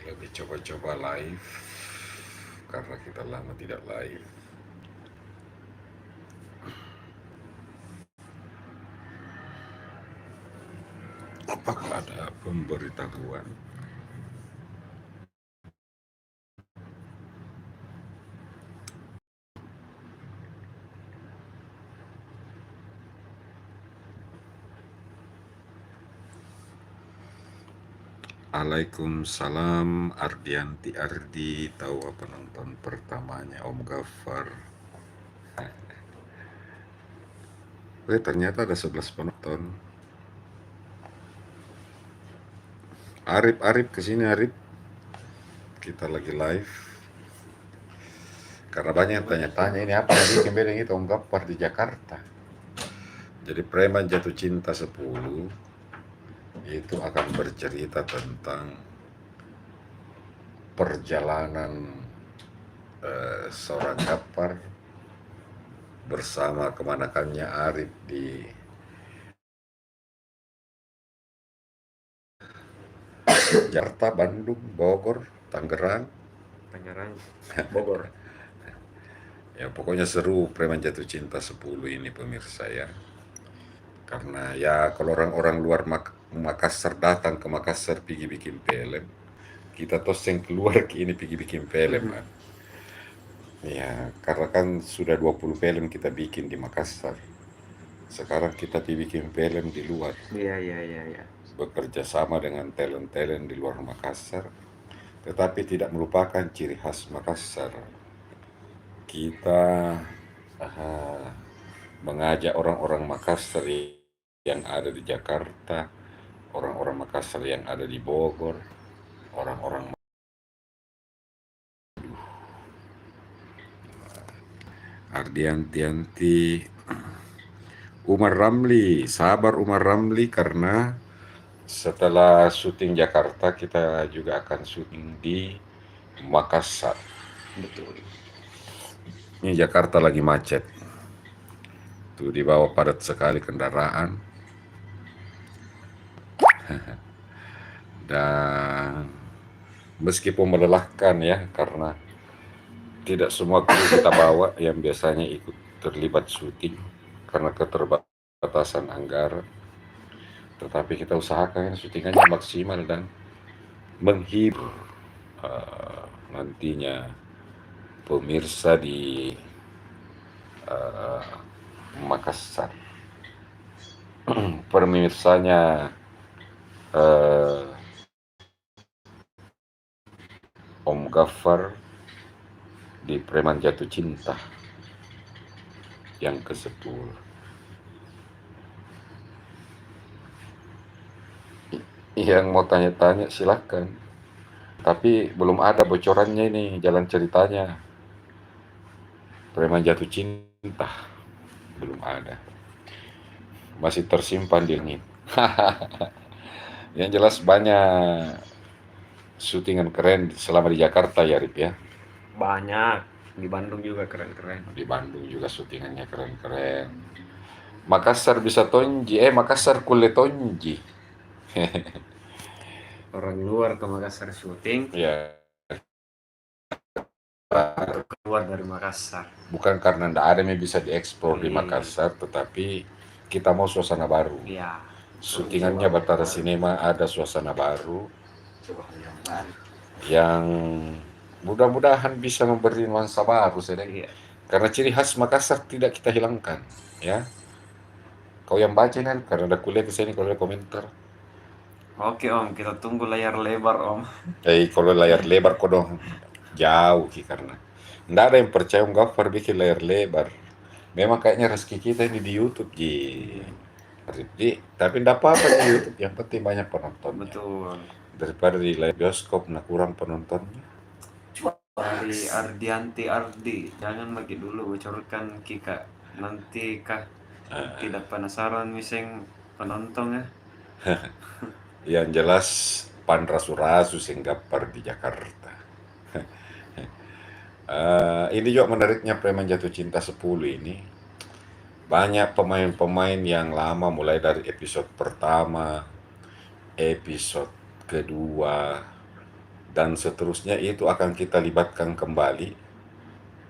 Lagi coba-coba live karena kita lama tidak live. Apakah ada pemberitahuan? Waalaikumsalam Ardianti Ardi, tahu penonton pertamanya Om Gafar. Ternyata ada 11 penonton. Arif kesini Arif. Kita lagi live. Karena banyak tanya-tanya ini apa lagi kembali itu Om Gafar di Jakarta. Jadi Preman Jatuh Cinta 10 itu akan bercerita tentang perjalanan seorang Gafar bersama kemanakannya Arif di Jakarta, Bandung, Bogor, Tangerang, Bogor. Ya pokoknya seru Preman Jatuh Cinta 10 ini pemirsa ya. Karena ya kalau orang-orang luar Makassar datang ke Makassar pergi bikin film, kita toseng keluar ke ini pergi bikin film kan. Ya karena kan sudah 20 film kita bikin di Makassar. Sekarang kita bikin film di luar. Iya. Bekerja sama dengan talent-talent di luar Makassar, tetapi tidak melupakan ciri khas Makassar. Kita mengajak orang-orang Makassar yang ada di Jakarta, orang-orang Makassar yang ada di Bogor, orang-orang Ardianti, Umar Ramli, sabar Umar Ramli karena setelah syuting Jakarta kita juga akan syuting di Makassar. Betul. Ini Jakarta lagi macet. Tuh di bawah padat sekali kendaraan. Dan meskipun melelahkan ya karena tidak semua kru kita bawa yang biasanya ikut terlibat syuting karena keterbatasan anggaran. Tetapi kita usahakan syutingannya maksimal dan menghibur nantinya pemirsa di Makassar. Pemirsanya Om Gafar di Preman Jatuh Cinta yang ke-10. Yang mau tanya-tanya silakan. Tapi belum ada bocorannya ini jalan ceritanya. Preman Jatuh Cinta belum ada. Masih tersimpan di langit. Yang jelas banyak syutingan keren selama di Jakarta ya Rip ya. Banyak. Di Bandung juga keren-keren. Di Bandung juga syutingannya keren-keren. Makassar bisa tonji, Makassar kulit tonji. Orang luar ke Makassar syuting, Ya, keluar dari Makassar. bukan karena ndak ada yang bisa dieksplor di Makassar, tetapi kita mau suasana baru. Iya. Syutingannya Batara Cinema ada suasana baru yang mudah-mudahan bisa memberi nuansa baru Iya. karena ciri khas Makassar tidak kita hilangkan ya. Kau yang baca nih karena ada kuliah ke sini kalau ada komentar. Oke Om, kita tunggu layar lebar Om. Kalau layar lebar kok dong jauh karena nggak ada yang percaya Om Gafar bikin layar lebar. Memang kayaknya rezeki kita ini di YouTube tapi enggak apa-apa di YouTube, yang penting banyak penontonnya. Betul. Daripada di live bioskop kurang penontonnya. Dari Ardianti Ardi, jangan lagi dulu bocorkan Kika. Nanti kah tidak penasaran miseng penonton ya. Yang jelas panrasurasu sing Gafar di Jakarta. Ini juga menariknya Preman Jatuh Cinta 10 ini. Banyak pemain-pemain yang lama mulai dari episode pertama, episode kedua, dan seterusnya itu akan kita libatkan kembali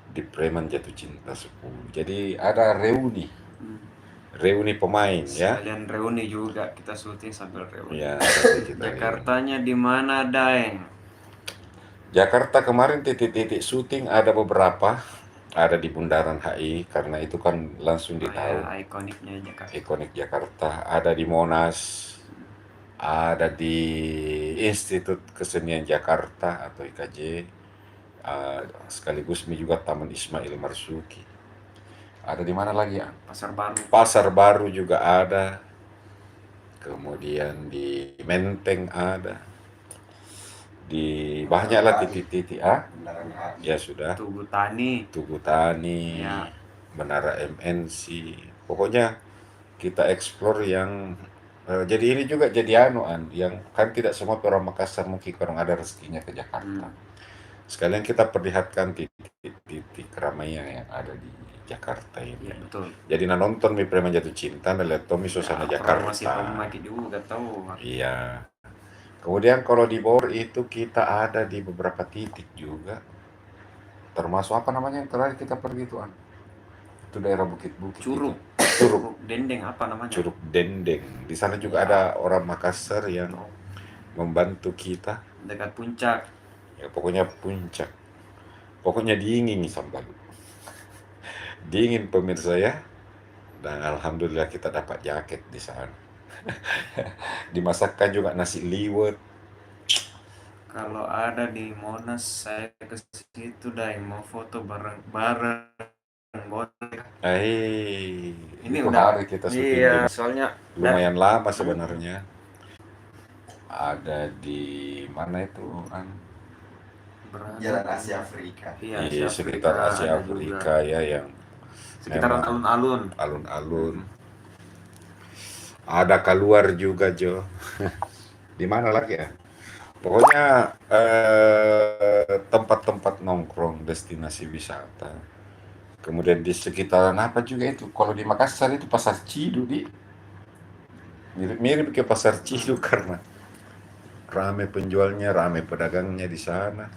di Preman Jatuh Cinta 10. Jadi ada reuni pemain ya. Sekalian reuni juga, kita syuting sambil reuni. Ya, nanti kita reuni. Jakartanya di mana, Daeng? Jakarta kemarin titik-titik syuting ada beberapa, ada di Bundaran HI karena itu kan langsung Oh ditahu ya, ikoniknya Jakarta. ikonik Jakarta, ada di Monas, ada di Institut Kesenian Jakarta atau IKJ, sekaligus ini juga Taman Ismail Marzuki. Ada di mana lagi ya? Pasar Baru. Pasar Baru juga ada, kemudian di Menteng ada, di banyaklah titik-titik ya sudah. Tugu Tani. Tugu Tani, Ya. Menara MNC, pokoknya kita explore yang jadi ini juga jadi yang kan tidak semua orang Makassar mungkin orang ada rezekinya ke Jakarta. Sekalian kita perlihatkan titik-titik keramaian yang ada di Jakarta ini. Iya betul. Jadi nonton mi Preman Jatuh Cinta, melihat Tommy suasana Jakarta. Masih pemaki juga tahu. Iya. Kemudian kalau di Bogor itu kita ada di beberapa titik juga. Termasuk apa namanya yang terakhir kita pergi tuan? Itu daerah Bukit-Bukit. Curug. Itu. Curug Dendeng apa namanya? Curug Dendeng. Di sana juga ada orang Makassar yang membantu kita. Dekat puncak. Ya pokoknya puncak. Pokoknya dingin nih sambal. Dingin pemirsa ya. Dan alhamdulillah kita dapat jaket di sana. Dimasakkan juga nasi liwet. Kalau ada di Monas saya ke situ dah mau foto bareng-bareng. Ini udah hari kita syuting. Iya, soalnya lumayan lama sebenarnya. Ada di mana itu Jalan Asia Afrika. Iya, sekitar Asia Afrika ya, yang sekitaran alun-alun. Alun-alun. Ada keluar juga Jo. Di mana lagi ya? Pokoknya tempat-tempat nongkrong, destinasi wisata. Kemudian di sekitaran apa juga itu? Kalau di Makassar itu Pasar Cidu mirip-mirip ke Pasar Cidu karena rame penjualnya, rame pedagangnya di sana.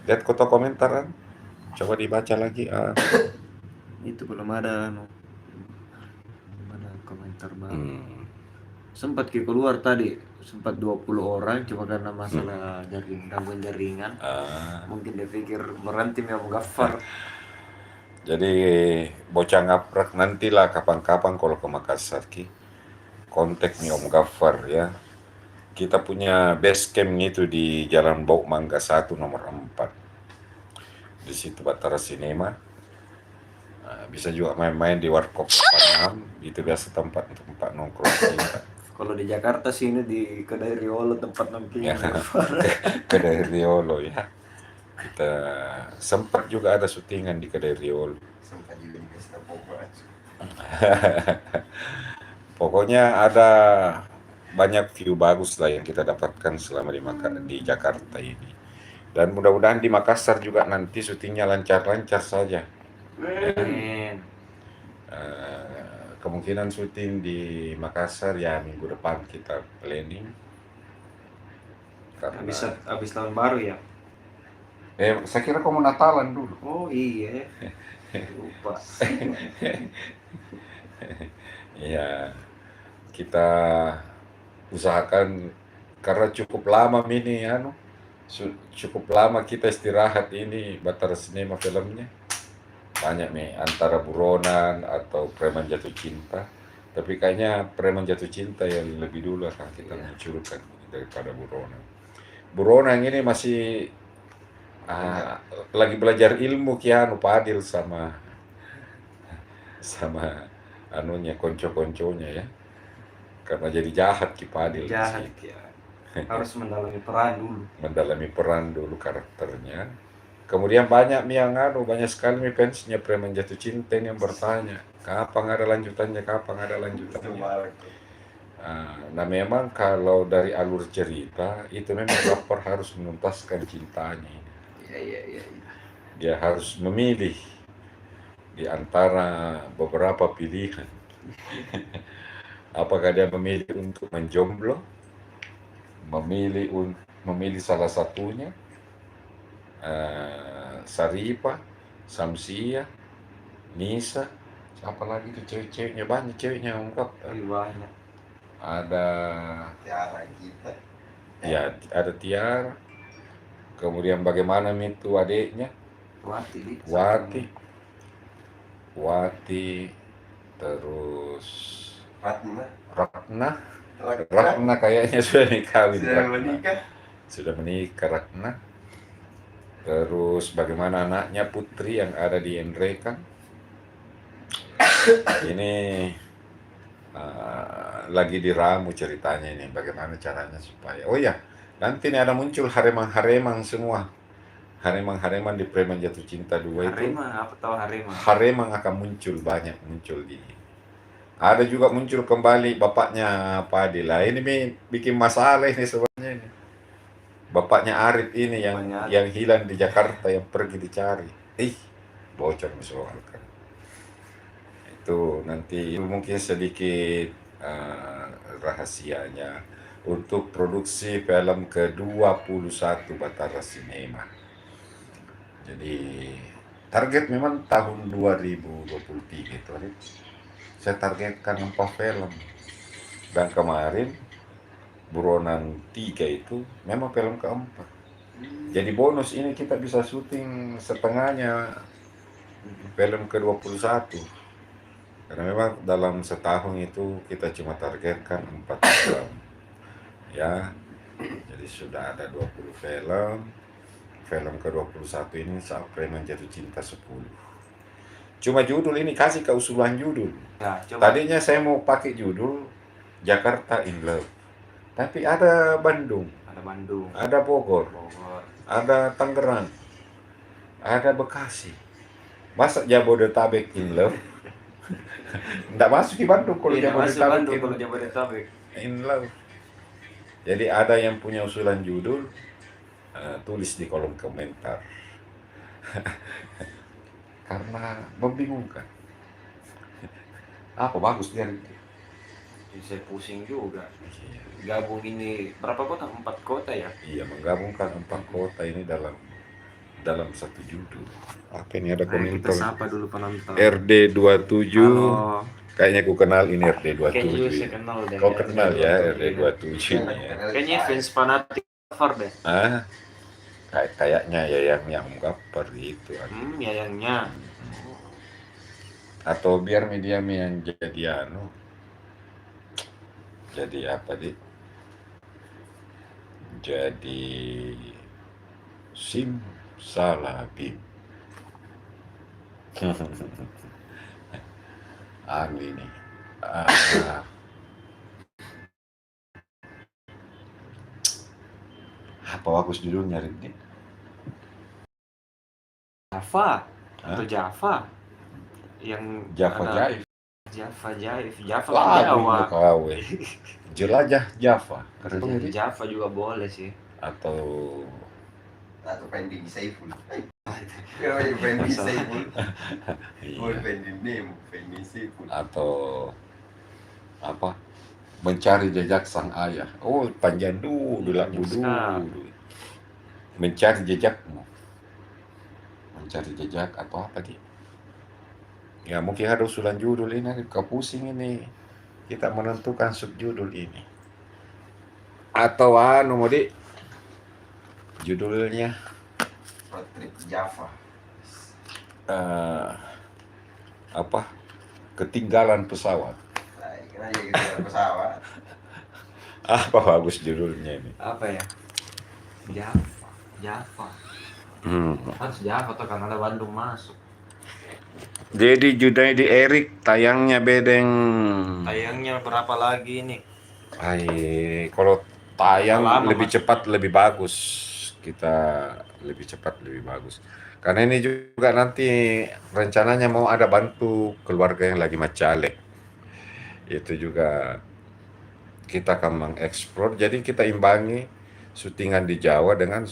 Lihat kota komentaran, coba dibaca lagi. Itu belum ada komentar baru. Sempat keluar tadi, sempat 20 orang cuma karena masalah gangguan jaringan. Mungkin dia pikir berhenti ya Mugaffar. Jadi bocah ngaprak nantilah kapan-kapan kalau ke Makassar kontak nih Om Gaffar ya. Kita punya base camp itu di Jalan Bau Mangga 1 nomor 4. Di situ Batara Cinema. Bisa juga main-main di Warkop 86. Itu biasa tempat nongkrong kita. Kalau di Jakarta sini di Kedai Riolo tempat nongkrong. Kedai Riolo ya. Kita sempat juga ada syutingan di Kedai Riolo. Sempat juga di Pesta Bogor. Pokoknya ada banyak view bagus lah yang kita dapatkan selama di Jakarta ini. Dan mudah-mudahan di Makassar juga nanti syutingnya lancar-lancar saja. Kemungkinan syuting di Makassar ya minggu depan kita planning. Karena habis tahun baru ya. Saya kira kamu Natalan dulu. Oh iya. Lupa. Ya, kita usahakan karena cukup lama ini cukup lama kita istirahat ini Batara Cinema filmnya. Banyak nih antara buronan atau Preman Jatuh Cinta. Tapi kayaknya Preman Jatuh Cinta yang lebih dulu akan kita munculkan daripada buronan. Buronan ini masih lagi belajar ilmu Padil sama konco-konconya ya. Karena jadi jahat Padil. Jahat ya. Harus mendalami peran dulu. Karakternya. Kemudian banyak sekali fansnya Preman Jatuh Cinta yang bertanya, kapan ada lanjutannya? Nah memang kalau dari alur cerita itu memang Gaffar harus menuntaskan cintanya. Iya. Dia harus memilih di antara beberapa pilihan. Apakah dia memilih untuk menjomblo, memilih memilih salah satunya, Saripa, Samsia, Nisa, siapa lagi tuh cewek-ceweknya, banyak ceweknya yang ungkap. Banyak. Ada Tiara kita. ya, ada Tiara, kemudian bagaimana itu adiknya Wati. Wati, terus Fatma. Ratna Ratna. kayaknya sudah kawin. Sudah menikah. Sudah menikah Ratna. Terus bagaimana anaknya Putri yang ada di Endreka. Ini lagi diramu ceritanya ini, bagaimana caranya supaya, oh ya, nanti ini ada muncul haremang semua. Haremang di Preman Jatuh Cinta 2 itu. Haremang, apa tahu haremang? Haremang akan muncul, banyak muncul di. Ada juga muncul kembali bapaknya Padil. Lah ini bikin masalah ini sebenarnya ini. Bapaknya Arif ini yang hilang di Jakarta, yang pergi dicari. Bocor misalkan. Itu nanti mungkin sedikit rahasianya untuk produksi film ke-21 Batara Cinema. Jadi target memang tahun 2023 itu. Saya targetkan 4 film. Dan kemarin Buronan 3 itu memang film keempat. Jadi bonus ini kita bisa syuting setengahnya film ke-21. Karena memang dalam setahun itu kita cuma targetkan 4 film. Ya, jadi sudah ada 20 film. Film ke-21 ini Saat Preman Jatuh Cinta 10. Cuma judul ini kasih keusulan judul. Ya, coba. Tadinya saya mau pakai judul Jakarta in Love. Tapi ada Bandung, ada Bogor, ada Tangerang, ada Bekasi. Masa Jabodetabek in Love? Nggak masuk di Bandung kalau Jabodetabek in Love. Jadi ada yang punya usulan judul, tulis di kolom komentar. Karena membingungkan. Apa bagus dia? Saya pusing juga. Gabung ini berapa kota? 4 kota ya? Iya, menggabungkan 4 kota ini dalam satu judul. Apa ini, ada komentar? Kita sapa dulu penonton. RD27. Halo. Kayaknya aku kenal ini RD27. Kayaknya saya kenal deh. Kau kenal ya RD27 ini ya? Kayaknya fans fanatik Gafar deh. Kayaknya ya yang Gafar itu. Yayangnya. Atau biar media yang jadi jadi apa di? Jadi Sim Salabim. Ini. Apa bagus judulnya ini? Java atau Java? Yang Java Jaif. Java Jaif. Java Lagu Jawa. KW. Jelajah Java. Jelajah Java juga boleh sih. Atau Pending Saiful. Pending Saiful. Pending name, Pending Saiful. Atau apa? Mencari jejak sang ayah. Oh, panjang dulu lagu dulu. Mencari jejakmu. Mencari jejak apa dia? Ya mungkin ada usulan judul ini, kau pusing ini. Kita menentukan subjudul ini. Atau Modi, judulnya Road Trip Java. Apa? Ketinggalan pesawat. Kenapa ya ketinggalan pesawat? Apa bagus judulnya ini? Apa ya? Java. Harus Java tuh karena ada Bandung masuk. Jadi Junaidi Erik tayangnya bedeng. Tayangnya berapa lagi nih? Kalau tayang lama, lebih cepat lebih bagus. Kita lebih cepat lebih bagus. Karena ini juga nanti rencananya mau ada bantu keluarga yang lagi macalek. Itu juga kita akan mengeksplor. Jadi kita imbangi syutingan di Jawa dengan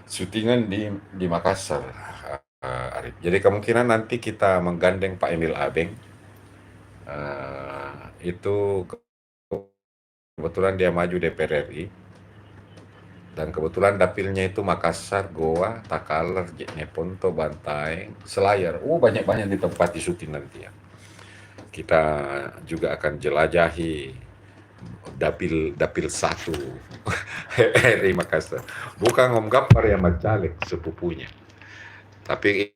syutingan di Makassar. Arif. Jadi kemungkinan nanti kita menggandeng Pak Emil Abeng. Itu kebetulan dia maju DPR RI. Dan kebetulan dapilnya itu Makassar, Goa, Takalar, Jeneponto, Bantaeng, Selayar. Banyak-banyak di tempat di syuting nanti ya. Kita juga akan jelajahi dapil satu RI Makassar. Bukan Om Gappar yang Macaleg, sepupunya. Tapi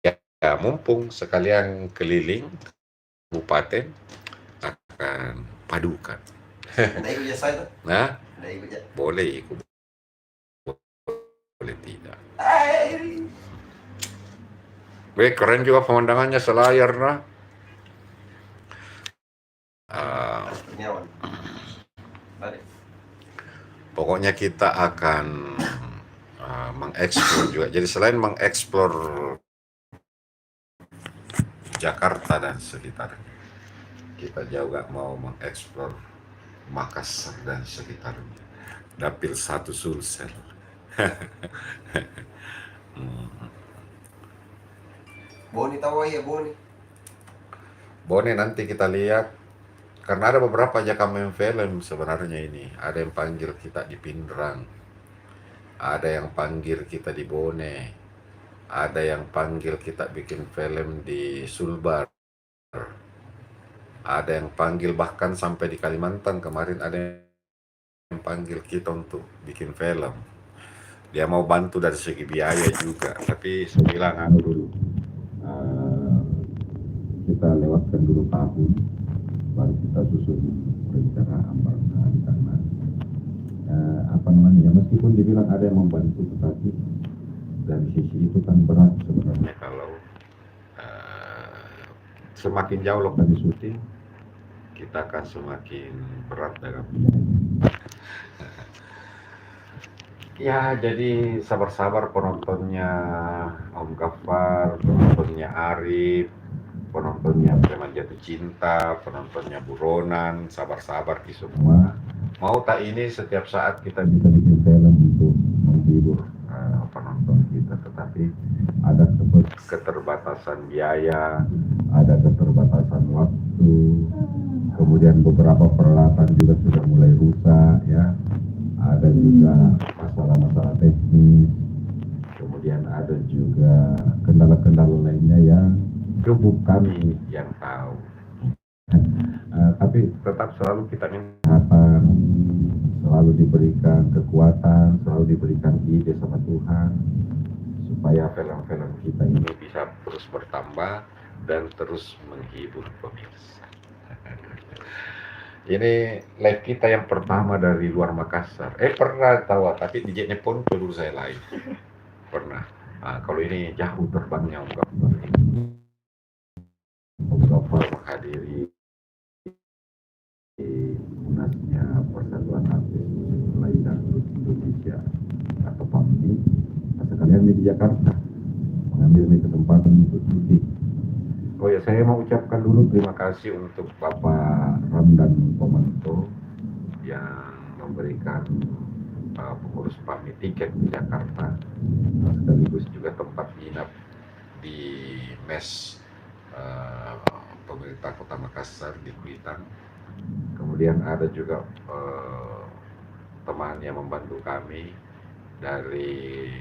ya mumpung sekalian keliling kabupaten akan padukan. Anda ikut jasa itu? Nah, Anda ikut jasa? boleh ikut, boleh tidak. Keren juga pemandangannya Selayar nah. Kurniawan. Balik. Pokoknya kita akan mengeksplor juga. Jadi selain mengeksplor Jakarta dan sekitarnya, kita juga mau mengeksplor Makassar dan sekitarnya. Dapil 1 Sulsel. Boni tahu ya Boni. Boni nanti kita lihat. Karena ada beberapa main film sebenarnya ini. Ada yang panggil kita di Pindrang. Ada yang panggil kita di Bone. Ada yang panggil kita bikin film di Sulbar. Ada yang panggil bahkan sampai di Kalimantan. Kemarin ada yang panggil kita untuk bikin film. Dia mau bantu dari segi biaya juga. Tapi saya bilang dulu. Kita lewatkan dulu tahun. Baru kita susun perencanaan karena meskipun dibilang ada yang membantu, tetapi dari sisi itu kan berat sebenarnya kalau semakin jauh lokasi syuting kita akan semakin berat dalam ya. Jadi sabar-sabar penontonnya Om Gaffar, penontonnya Arif, penontonnya Preman Jatuh Cinta, penontonnya Buronan, sabar-sabar di semua. Mau tak ini setiap saat kita bisa bikin film untuk menghibur penonton kita, tetapi ada keterbatasan biaya, ada keterbatasan waktu, kemudian beberapa peralatan juga sudah mulai rusak ya, ada juga masalah-masalah teknis, kemudian ada juga kendala-kendala lainnya yang kami yang tahu. Tapi tetap selalu kita minta selalu diberikan kekuatan, selalu diberikan ide sama Tuhan supaya film-film kita ini bisa terus bertambah dan terus menghibur pemirsa. Ini live kita yang pertama dari luar Makassar. Pernah tahu, tapi di Jeneponto dulu saya live. Pernah. Kalau ini jauh terbangnya Om Gaffar ini. Om Gaffar menghadiri munasnya Persatuan Artis Musik Dangdut Indonesia atau PAMI. Sekalian di Jakarta mengambil kesempatan untuk syuting. Oh ya, saya mau ucapkan dulu terima kasih untuk Bapak Ramdan Pomanto yang memberikan pengurus PAMI tiket di Jakarta, sekaligus juga tempat nginap di mes pemerintah Kota Makassar di Kuitang. Kemudian ada juga teman yang membantu kami dari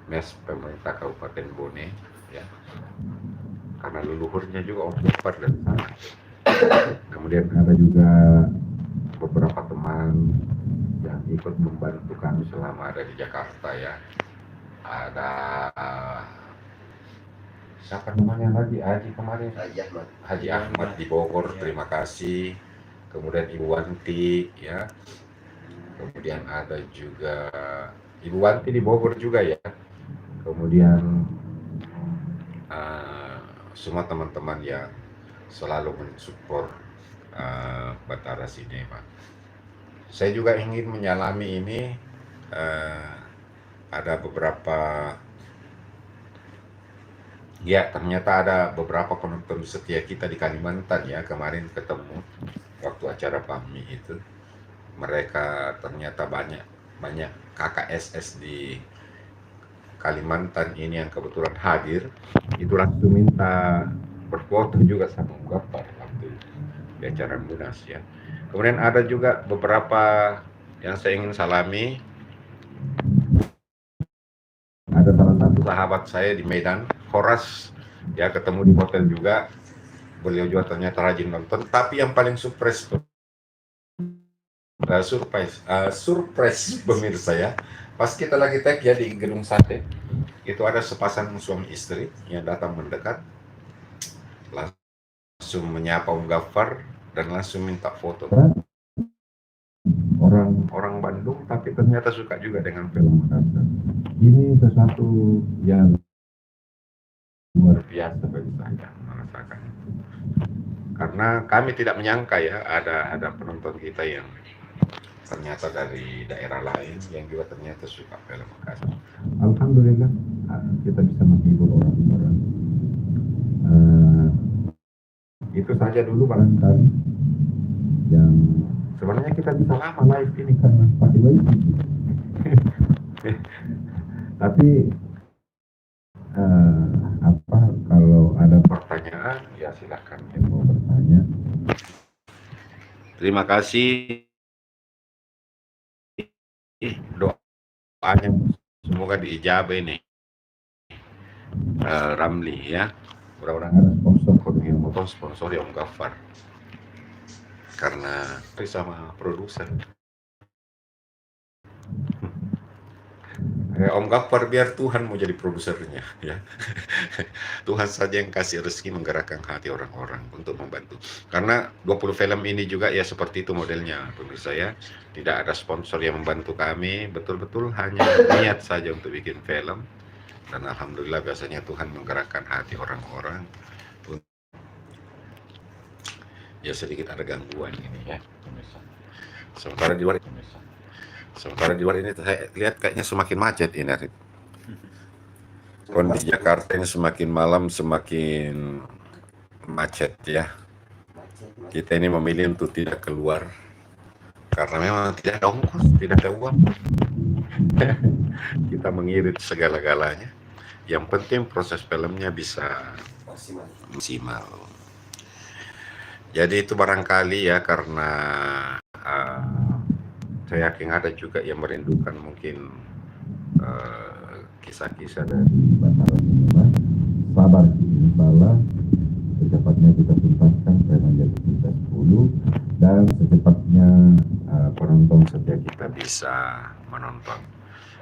mes pemerintah Kabupaten Bone ya, karena leluhurnya juga Om Gaffar dari sana. Kemudian ada juga beberapa teman yang ikut membantu kami selama ada di Jakarta ya. Ada siapa namanya lagi? Haji kemarin. Haji Ahmad di Bogor, terima kasih. Kemudian Ibu Wanti ya. Kemudian ada juga Ibu Wanti di Bogor juga ya. Kemudian semua teman-teman yang selalu mensupport Batara Cinema. Saya juga ingin menyalami ini, ada beberapa ya, ternyata ada beberapa penonton setia kita di Kalimantan ya, kemarin ketemu waktu acara PAMI itu. Mereka ternyata banyak KKSS di Kalimantan ini yang kebetulan hadir, itu langsung minta berfoto juga sama Om Gaffar waktu di acara Munas ya. Kemudian ada juga beberapa yang saya ingin salami. Ada salah satu sahabat saya di Medan, Horas, ya ketemu di hotel juga. Beliau juga ternyata rajin nonton. Tapi yang paling surprise pemirsa ya. Pas kita lagi tag ya di Gedung Sate, itu ada sepasang suami istri yang datang mendekat, langsung menyapa Om Ghaffar dan langsung minta foto. Orang Bandung tapi ternyata suka juga dengan film Makassar. Ini sesuatu yang luar biasa bagi saya merasakan. Karena kami tidak menyangka ya ada penonton kita yang ternyata dari daerah lain yang juga ternyata suka film Makassar. Alhamdulillah kita bisa menghibur orang-orang. Itu saja dulu barangkali yang sebenarnya kita bisa lama live ini karena pakai wifi. Tapi kalau ada pertanyaan ya silakan yang mau bertanya. Terima kasih. Doanya semoga diijabah ini. Ramli ya. Mudah-mudahan ada sponsor Kodugil Motor, sponsor Om Ghaffar. Karena sama produser. Om Ghaffar biar Tuhan mau jadi produsernya ya. Tuhan saja yang kasih rezeki menggerakkan hati orang-orang untuk membantu. Karena 20 film ini juga ya seperti itu modelnya pemirsa ya. Tidak ada sponsor yang membantu kami, betul-betul hanya niat saja untuk bikin film. Dan alhamdulillah biasanya Tuhan menggerakkan hati orang-orang. Ya sedikit ada gangguan ini ya pemirsa. Sementara di luar pemirsa. Sementara di luar ini saya lihat kayaknya semakin macet ini. Kondisi Jakarta ini semakin malam semakin macet ya. Kita ini memilih untuk tidak keluar karena memang tidak ada ongkos, tidak ada uang. Kita mengirit segala-galanya. Yang penting proses filmnya bisa maksimal. Jadi itu barangkali ya karena saya yakin ada juga yang merindukan mungkin kisah-kisah dari Batara Cinema. Sabar insyaallah secepatnya kita tuntaskan Preman Jatuh Cinta 10 dan secepatnya penonton setia kita bisa menonton.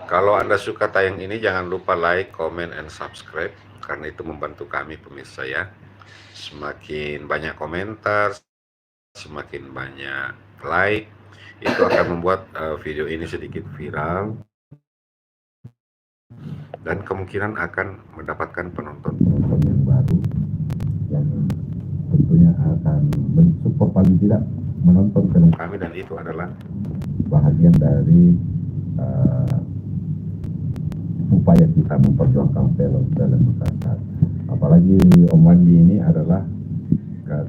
Kalau Anda suka tayang ini jangan lupa like, comment, and subscribe karena itu membantu kami pemirsa ya. Semakin banyak komentar, semakin banyak like, itu akan membuat video ini sedikit viral dan kemungkinan akan mendapatkan penonton yang baru yang tentunya akan mensupport paling tidak menonton film kami dan itu adalah bahagian dari upaya kita memperjuangkan film dalam Makassar. Apalagi Om Wandi ini adalah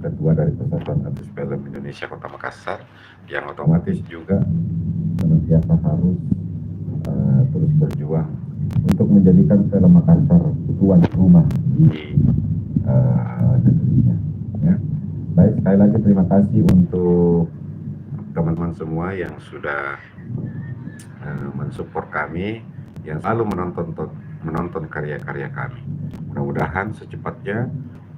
ketua dari Persatuan Artis Film Indonesia Kota Makassar yang otomatis juga senantiasa harus terus berjuang untuk menjadikan film Makassar tuan rumah di negerinya. Ya. Baik, sekali lagi terima kasih untuk teman-teman semua yang sudah mensupport kami, yang selalu menonton karya-karya kami. Mudah-mudahan secepatnya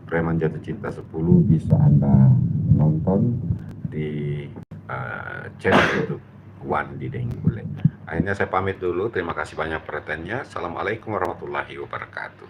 Preman Jatuh Cinta 10 bisa Anda nonton di channel YouTube Wandi Denggule. Akhirnya saya pamit dulu. Terima kasih banyak perhatiannya. Assalamualaikum warahmatullahi wabarakatuh.